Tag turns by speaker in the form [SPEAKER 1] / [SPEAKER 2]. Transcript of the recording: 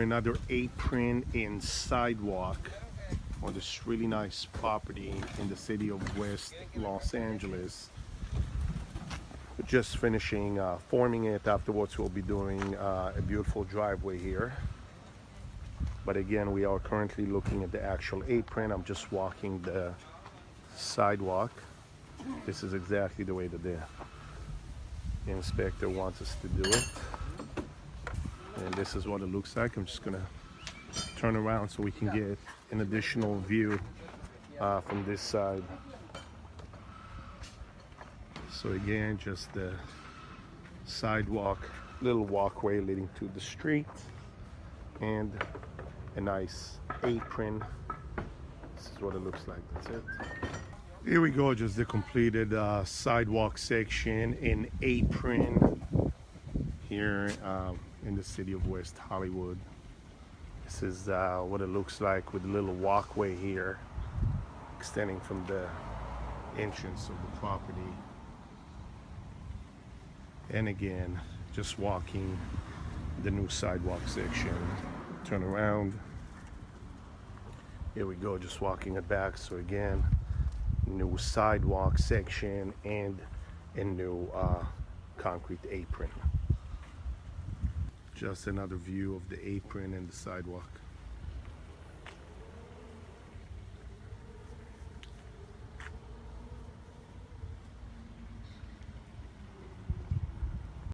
[SPEAKER 1] another apron and sidewalk on this really nice property in the city of West Los Angeles. We're just finishing forming it. Afterwards we'll be doing a beautiful driveway here. But again, we are currently looking at the actual apron. I'm just walking the sidewalk. This is exactly the way that the inspector wants us to do it. And this is what it looks like. I'm just gonna turn around so we can get an additional view from this side. So again, just the sidewalk, little walkway leading to the street, and a nice apron. This is what it looks like. That's it. Here we go, just the completed sidewalk section in apron here in the city of West Hollywood. This is what it looks like with a little walkway here extending from the entrance of the property. And again, just walking the new sidewalk section. Turn around. Here we go, just walking it back. So again, new sidewalk section and a new concrete apron. Just another view of the apron and the sidewalk.